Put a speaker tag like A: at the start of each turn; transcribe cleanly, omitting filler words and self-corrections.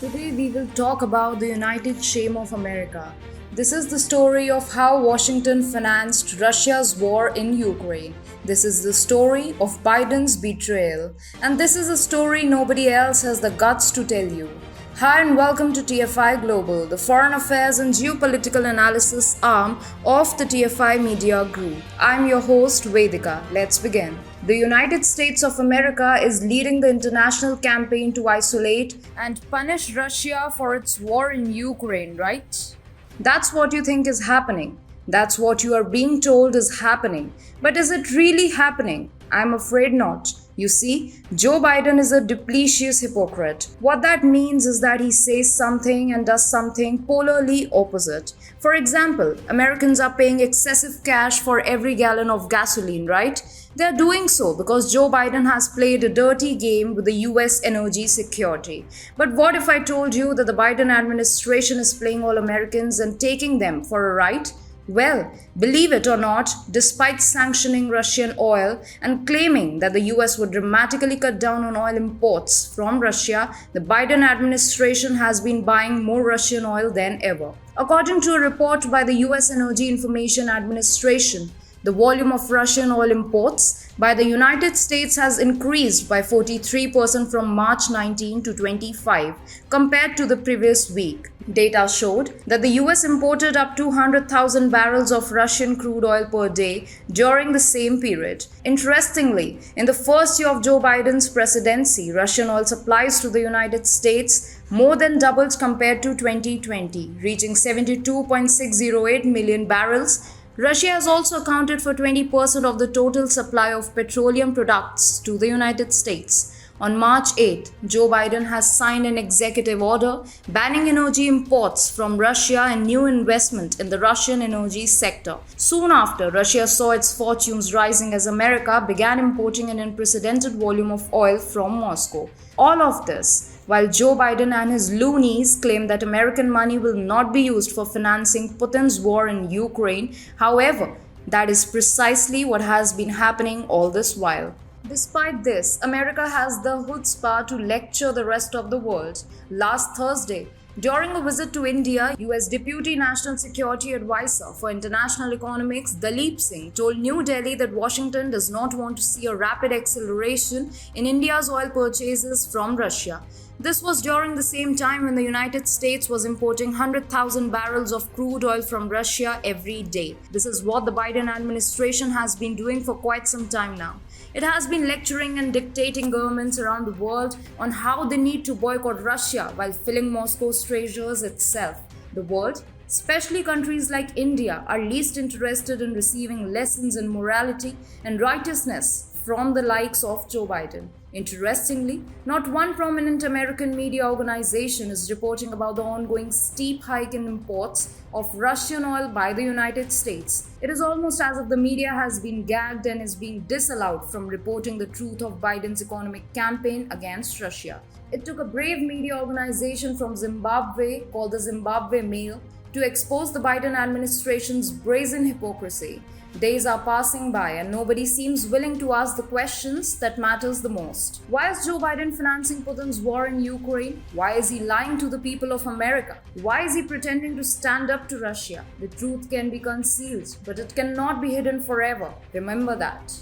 A: Today we will talk about the United Shame of America. This is the story of how Washington financed Russia's war in Ukraine. This is the story of Biden's betrayal. And this is a story nobody else has the guts to tell you. Hi and welcome to TFI Global, the foreign affairs and geopolitical analysis arm of the TFI Media Group. I'm your host Vedika. Let's begin. The United States of America is leading the international campaign to isolate and punish Russia for its war in Ukraine, right? That's what you think is happening. That's what you are being told is happening. But is it really happening? I'm afraid not. You see, Joe Biden is a duplicitous hypocrite. What that means is that he says something and does something polarly opposite. For example, Americans are paying excessive cash for every gallon of gasoline, right? They're doing so because Joe Biden has played a dirty game with the US energy security. But what if I told you that the Biden administration is playing all Americans and taking them for a ride? Well, believe it or not, despite sanctioning Russian oil and claiming that the US would dramatically cut down on oil imports from Russia, the Biden administration has been buying more Russian oil than ever. According to a report by the US Energy Information Administration, the volume of Russian oil imports by the United States has increased by 43% from March 19 to 25 compared to the previous week. Data showed that the US imported up to 100,000 barrels of Russian crude oil per day during the same period. Interestingly, in the first year of Joe Biden's presidency, Russian oil supplies to the United States more than doubled compared to 2020, reaching 72.608 million barrels. Russia has also accounted for 20% of the total supply of petroleum products to the United States. On March 8, Joe Biden has signed an executive order banning energy imports from Russia and new investment in the Russian energy sector. Soon after, Russia saw its fortunes rising as America began importing an unprecedented volume of oil from Moscow. All of this while Joe Biden and his loonies claim that American money will not be used for financing Putin's war in Ukraine. However, that is precisely what has been happening all this while. Despite this, America has the chutzpah to lecture the rest of the world. Last Thursday, during a visit to India, US Deputy National Security Advisor for International Economics Dalip Singh told New Delhi that Washington does not want to see a rapid acceleration in India's oil purchases from Russia. This was during the same time when the United States was importing 100,000 barrels of crude oil from Russia every day. This is what the Biden administration has been doing for quite some time now. It has been lecturing and dictating governments around the world on how they need to boycott Russia while filling Moscow's treasures itself. The world, especially countries like India, are least interested in receiving lessons in morality and righteousness from the likes of Joe Biden. Interestingly, not one prominent American media organization is reporting about the ongoing steep hike in imports of Russian oil by the United States. It is almost as if the media has been gagged and is being disallowed from reporting the truth of Biden's economic campaign against Russia. It took a brave media organization from Zimbabwe called the Zimbabwe Mail to expose the Biden administration's brazen hypocrisy. Days are passing by and nobody seems willing to ask the questions that matters the most. Why is Joe Biden financing Putin's war in Ukraine? Why is he lying to the people of America? Why is he pretending to stand up to Russia? The truth can be concealed, but it cannot be hidden forever. Remember that.